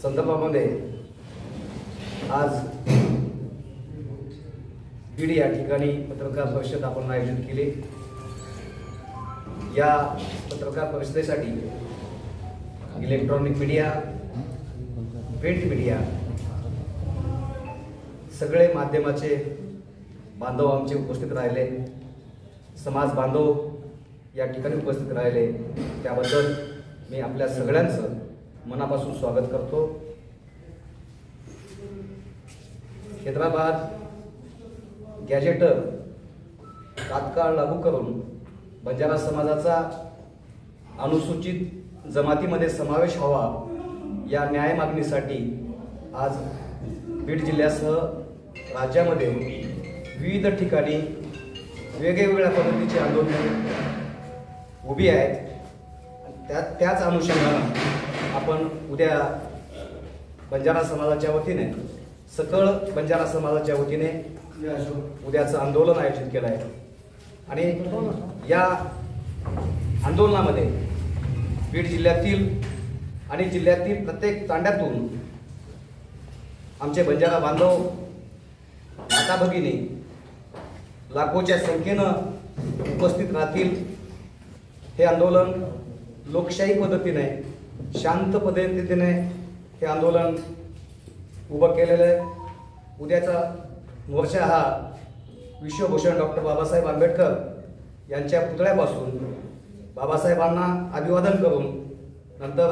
संदर्भामध्ये आज बीड या ठिकाणी पत्रकार परिषद आपण आयोजित केली। या पत्रकार परिषदेसाठी इलेक्ट्रॉनिक मीडिया, प्रिंट मीडिया, सगळे माध्यमाचे बांधव आमचे उपस्थित राहिले, समाज बांधव या ठिकाणी उपस्थित राहिले, त्याबद्दल मी आपल्या सगळ्यांचं मनापासून स्वागत करतो। हैदराबाद गॅजेटर तात्काळ लागू करून बंजारा समाजाचा अनुसूचित जमातीमध्ये समावेश व्हावा या न्याय मागणीसाठी आज बीड जिल्ह्यासह राज्यामध्ये विविध ठिकाणी वेगवेगळ्या पद्धतीची आंदोलने उभी आहेत। त्याच अनुषंगाने आपण उद्या बंजारा समाजाच्या वतीने, सकळ बंजारा समाजाच्या वतीने उद्याचं आंदोलन आयोजित केलं आहे आणि या आंदोलनामध्ये बीड जिल्ह्यातील आणि जिल्ह्यातील प्रत्येक तांड्यातून आमचे बंजारा बांधव, माता भगिनी लाखोच्या संख्येनं उपस्थित राहतील। हे आंदोलन लोकशाही पद्धतीने, शांत पद्धतीने हे आंदोलन उभं केलेलं आहे। उद्याचा मोर्चा हा विश्वभूषण डॉक्टर बाबासाहेब आंबेडकर यांच्या पुतळ्यापासून बाबासाहेबांना अभिवादन करून, नंतर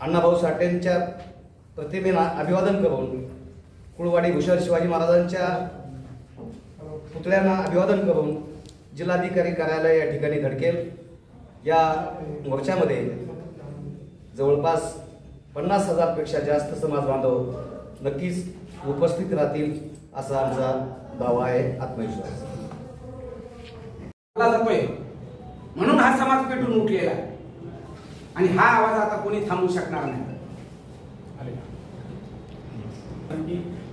अण्णाभाऊ साठेंच्या प्रतिमेला अभिवादन करून, कुळवाडी भूषण शिवाजी महाराजांच्या पुतळ्यांना अभिवादन करून जिल्हाधिकारी कार्यालय या ठिकाणी धडकेल। या मोर्चामध्ये जवळपास 50,000 पेक्षा जास्त समाज बांधव नक्कीच उपस्थित राहतील असा आमचा दावा आहे, आत्मविश्वास म्हणून हा समाज पेटून उठलेला आहे आणि हा आवाज आता कोणी थांबवू शकणार नाही।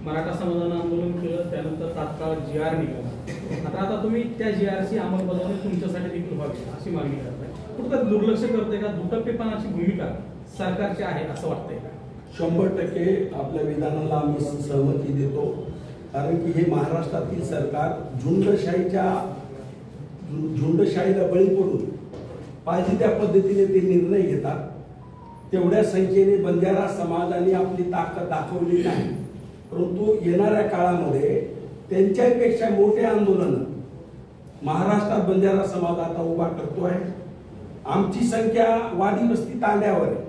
मराठा समाजानं आंदोलन केलं, त्यानंतर तात्काळ GR निघाला। आता तुम्ही त्या GRची अंमलबजावणी तुमच्यासाठी देखील व्हावी अशी मागणी करताय, कुठं दुर्लक्ष करते का? दुटप्पेपणाची भूमिका सरकारची आहे असं वाटतंय का? 100% आपल्या विधानाला आम्ही सहमती देतो, कारण की हे महाराष्ट्रातील सरकार झुंडशाहीला बळी पडून पाहिजे त्या पद्धतीने ते निर्णय घेतात। तेवढ्या संख्येने बंजारा समाजाने आपली ताकद दाखवली नाही, परंतु येणाऱ्या काळामध्ये त्यांच्यापेक्षा मोठे आंदोलन महाराष्ट्रात बंजारा समाज आता उभा करतोय। आमची संख्या वाडी वस्ती तांड्यावर आहे।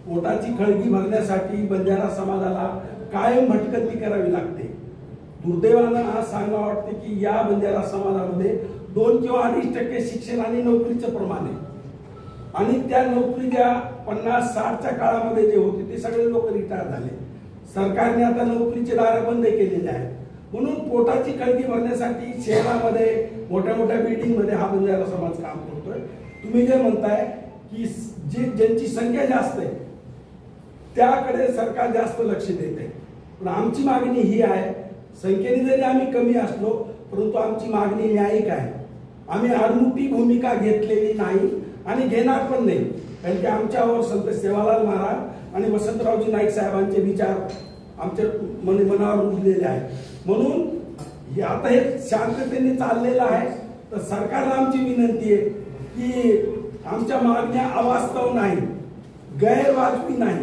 पोटाची खळगी भरण्यासाठी बंजारा समाजाला कायम भटकंती करावी लागते। दुर्दैवानं आज सांगावं वाटते की या बंजारा समाजामध्ये 2 किंवा 2.5% शिक्षण आणि नोकरीचं प्रमाण आहे आणि त्या नोकरीच्या 50-60च्या काळामध्ये जे होते ते सगळे लोक रिटायर झाले। सरकारने आता नोकरीचे दार बंद केलेले आहेत, म्हणून पोटाची खळगी भरण्यासाठी शहरामध्ये मोठ्या मोठ्या बिल्डिंग मध्ये हा बंजारा समाज काम करतोय। तुम्ही जे म्हणताय की ज्यांची संख्या जास्त आहे त्याकडे सरकार जास्त लक्ष देते, पण आमची मागणी ही आहे, संख्येने जरी आम्ही कमी असलो परंतु आमची मागणी न्यायिक आहे। आम्ही आडमुठी भूमिका घेतलेली नाही आणि घेणार पण नाही, कारण की आमच्यावर संत सेवालाल महाराज आणि वसंतरावजी नाईक साहेबांचे विचार आमच्या मनावर रुजलेले आहेत। म्हणून आता हे शांततेने चाललेलं आहे, तर सरकारला आमची विनंती आहे की आमच्या मागण्या अवास्तव नाही, गैरवाजवी नाही।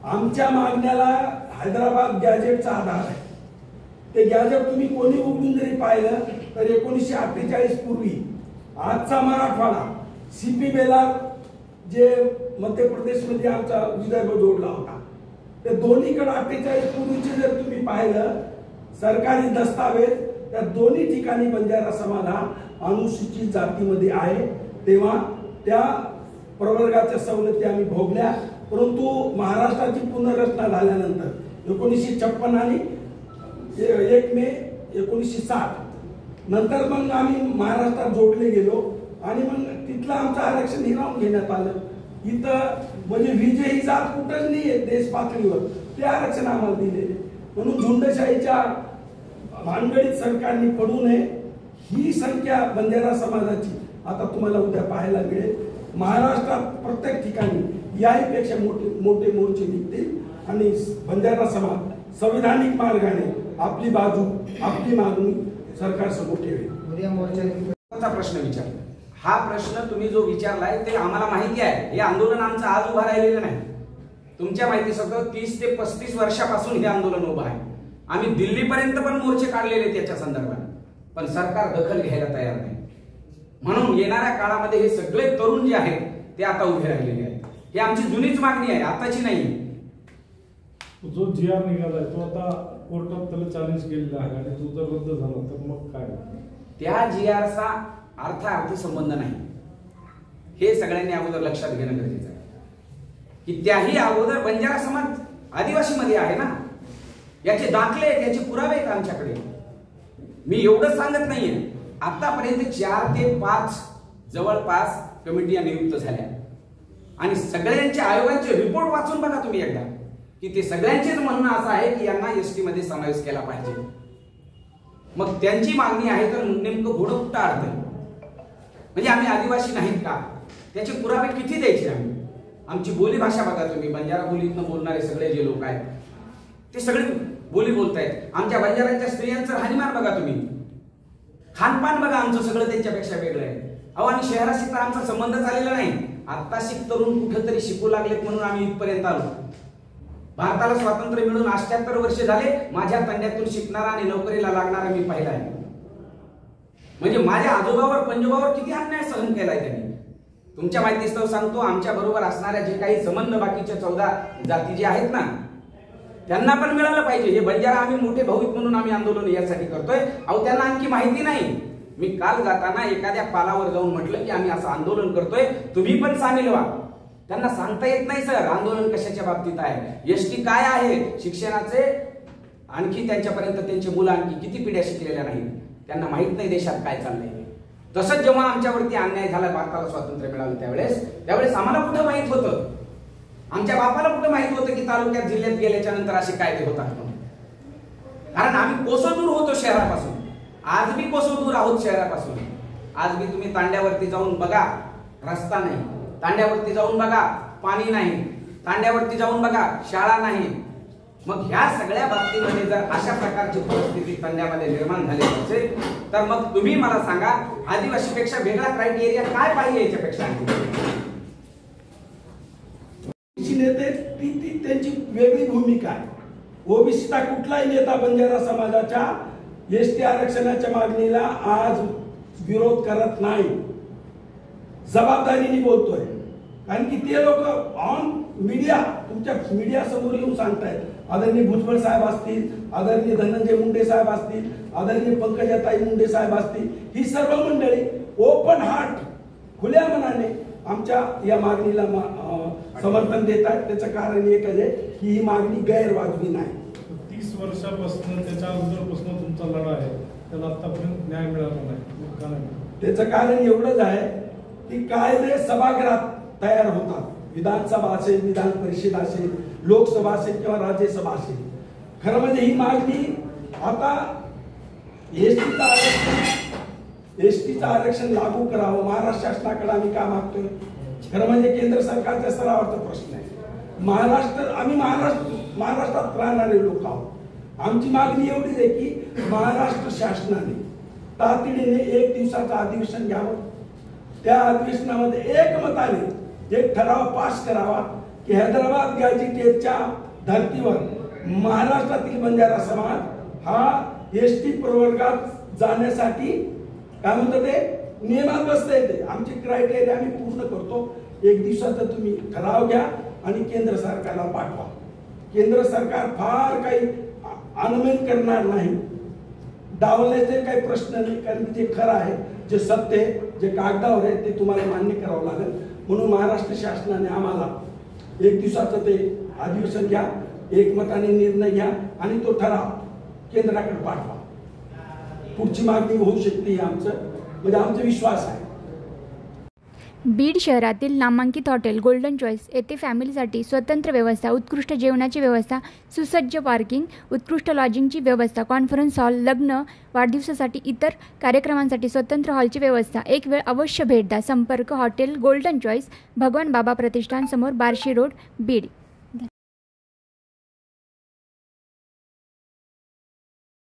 आमच्या मागण्याला हैदराबाद गॅजेटचा आधार आहे। ते गॅजेट तुम्ही कोणी उघडून जरी पाहिलं तर 1948 पूर्वी आजचा मराठवाडा CP बेलार जे मध्य प्रदेशमध्ये आमचा विदर्भ जोडला होता, ते दोन्हीकडे 48 पूर्वीचे जर तुम्ही पाहिलं सरकारी दस्तावेज, त्या दोन्ही ठिकाणी बंजारा समाज हा अनुसूचित जातीमध्ये आहे। तेव्हा त्या प्रवर्गाच्या सवलती आम्ही भोगल्या, परंतु महाराष्ट्राची पुनर्रचना झाल्यानंतर 1956 आणि 1 मे 1960 नंतर मग आम्ही महाराष्ट्रात जोडले गेलो आणि मग तिथलं आमचं आरक्षण हिरावून घेण्यात आलं। इथं म्हणजे विजयी जात कुठंच नाही देश पातळीवर, ते आरक्षण आम्हाला दिलेले। म्हणून झुंडशाहीच्या भानगडीत सरकारने पडू नये। ही संख्या बंजारा समाजाची आता तुम्हाला उद्या पाहायला मिळेल। महाराष्ट्रात प्रत्येक ठिकाणी याहीपेक्षा मोठे मोर्चे निघतील आणि बंजारा समाज संविधानिक मार्गाने आपली बाजू, आपली मागणी सरकारसमोर ठेवेल. प्रश्न विचारला, हा प्रश्न तुम्ही जो विचारलाय ते आम्हाला माहिती आहे. हे आंदोलन आमचं आज उभं राहिलेलं नाही. तुमच्या माहितीसाठी 30 ते 35 वर्षापासून हे आंदोलन उभं आहे. आम्ही दिल्लीपर्यंत पण मोर्चे काढलेले त्याच्या संदर्भात, पण सरकार दखल घ्यायला तयार नाही. म्हणून येणाऱ्या काळामध्ये हे सगळे तरुण जे आहेत ते आता उभे राहिलेले आहेत. ही आमची जुनीच मागणी आहे, आताची नाही. जो GR निघालाय तो आता कोर्टात त्याला चॅलेंज केलेला आहे आणि तो जर रद्द झाला तर मग काय? त्या GRचा अर्थार्थी संबंध नाही, हे सगळ्यांनी अगोदर लक्षात घेणं गरजेचं आहे. की त्याही अगोदर बंजारा समाज आदिवासी मध्ये आहे ना, याचे दाखले आहेत, याचे पुरावे आहेत आमच्याकडे. मी एवढं सांगत नाहीये, आतापर्यंत 4 ते 5 जवळपास कमिट्या नियुक्त झाल्या आणि सगळ्यांच्या आयोगांचे रिपोर्ट वाचून बघा तुम्ही एकदा, की ते सगळ्यांचेच म्हणणं असं आहे की यांना एसटी मध्ये समावेश केला पाहिजे. मग त्यांची मागणी आहे तर नेमकं घोडं कुठं अडतंय? म्हणजे आम्ही आदिवासी नाहीत का? त्याचे पुरावे किती द्यायचे आम्ही? आमची बोली भाषा बघा तुम्ही, बंजारा बोलीतनं बोलणारे सगळे जे लोक आहेत ते सगळे बोली बोलतायत. आमच्या बंजारांच्या स्त्रियांचं राहणीमान बघा तुम्ही, खानपान बघा आमचं सगळं त्यांच्यापेक्षा वेगळं आहे. अहो, आणि शहराशी तर आमचा संबंध झालेला नाही. आता तरुण कुठेतरी शिकू लागलेत म्हणून आम्ही इथपर्यंत आलो. भारताला स्वातंत्र्य मिळून 78 वर्ष झाले. माझ्या तंड्यातून शिकणारा आणि नोकरीला लागणारा मी पाहिला आहे. म्हणजे माझ्या आजोबावर पंजोबावर किती अन्याय सहन केलाय त्यांनी. तुमच्या माहितीस्तव सांगतो, आमच्या बरोबर असणाऱ्या जे काही संबंध बाकीच्या 14 जाती जे आहेत ना, त्यांना पण मिळालं पाहिजे. हे बंजारा आम्ही मोठे भाऊ म्हणून आम्ही आंदोलन यासाठी करतोय. अहो, त्यांना आणखी माहिती नाही. मी काल जाताना एखाद्या पालावर जाऊन म्हटलं की आम्ही असं आंदोलन करतोय, तुम्ही पण सामील व्हा. त्यांना सांगता येत नाही सर आंदोलन कशाच्या बाबतीत आहे, एसटी काय आहे, शिक्षणाचे आणखी त्यांच्यापर्यंत त्यांची मुलं आणखी किती पिढ्या शिकलेल्या नाहीत, त्यांना माहित नाही देशात काय चाललंय. तसंच जेव्हा आमच्यावरती अन्याय झाला, भारताला स्वातंत्र्य मिळालं त्यावेळेस आम्हाला कुठं माहित होतं, आमच्या बापाला कुठं माहित होतं की तालुक्यात जिल्ह्यात गेल्याच्या नंतर असे कायदे होतात म्हणून. कारण आम्ही कोसो दूर होतो शहरापासून. आज बी कोसो दूर आहोत शहरापासून. आज बी तुम्ही तांड्यावरती जाऊन बघा, रस्ता नाही. तांड्यावरती जाऊन बघा, पाणी नाही. तांड्यावरती जाऊन बघा, शाळा नाही. मग ह्या सगळ्या बाबतीमध्ये जर अशा प्रकारची परिस्थिती तांड्यामध्ये निर्माण झाली असेल तर मग तुम्ही मला सांगा, आदिवासीपेक्षा वेगळा क्रायटेरिया काय पाहिजे याच्यापेक्षा? नेते ती त्यांची वेगळी भूमिका आहे. ओबीसीचा कुठलाही नेता बंजारा समाजाच्या एसटी आरक्षणाच्या मागणीला आज विरोध करत नाही, जबाबदारीने बोलतोय. कारण की ते लोक ऑन मीडिया, तुमच्या मीडिया समोर येऊन सांगतायत. आदरणीय भुजबळ साहेब असतील, आदरणीय धनंजय मुंडे साहेब असतील, आदरणीय पंकजाताई मुंडे साहेब असतील, ही सर्व मंडळी ओपन हार्ट, खुल्या मनाने आमच्या या मागणीला समर्थन देत आहेत. त्याचं कारण एक आहे की ही मागणी गैरवाजवी नाही. 30 वर्षापासून त्याच्या अगोदरपासून तुमचा लढा आहे, त्याला आतापर्यंत न्याय मिळाला नाही. त्याचं कारण एवढंच आहे की कायदे सभागृहात तयार होतात. विधानसभा असेल, विधान परिषद असेल, लोकसभा असेल किंवा राज्यसभा असेल. खरं म्हणजे ही मागणी आता एसटीचं आरक्षण लागू करावं महाराष्ट्र शासनाकडे आम्ही का मागतोय? खरं म्हणजे केंद्र सरकारच्या स्तरावरचा प्रश्न आहे. आम्ही महाराष्ट्रात राहणारे लोक आहोत. आमची मागणी एवढीच आहे की महाराष्ट्र शासनाने तातडीने 1 दिवसाचं अधिवेशन घ्यावं. त्या अधिवेशनामध्ये एकमताने एक ठराव पास करावा की हैदराबाद गॅझेटेडच्या धर्तीवर महाराष्ट्रातील बंजारा समाज हा एसटी प्रवर्गात जाण्यासाठी काय म्हणतात ते नियमात बसता येते. आमची क्रायटेरिया आम्ही पूर्ण करतो. 1 दिवसाचा तुम्ही ठराव घ्या आणि केंद्र सरकारला पाठवा. केंद्र सरकार फार काही अनुमत करणार नाही, डावल्याचे काही प्रश्न नाही. कारण जे खरं आहे, जे सत्य आहे, जे कागदावर आहे ते तुम्हाला मान्य करावं लागेल. म्हणून महाराष्ट्र शासनाने आम्हाला 1 दिवसाचं ते अधिवेशन घ्या, एकमताने निर्णय घ्या आणि तो ठराव केंद्राकडे पाठवा. पुढची मागणी होऊ शकते आमचं म्हणजे आमचा विश्वास आहे. बीड शहरातील नामांकित हॉटेल गोल्डन चॉईस येथे फॅमिलीसाठी स्वतंत्र व्यवस्था, उत्कृष्ट जेवणाची व्यवस्था, सुसज्ज पार्किंग, उत्कृष्ट लॉजिंगची व्यवस्था, कॉन्फरन्स हॉल, लग्न, वाढदिवसासाठी इतर कार्यक्रमांसाठी स्वतंत्र हॉलची व्यवस्था. एक वेळ अवश्य भेट द्या. संपर्क हॉटेल गोल्डन चॉईस, भगवान बाबा प्रतिष्ठान समोर, बार्शी रोड, बीड.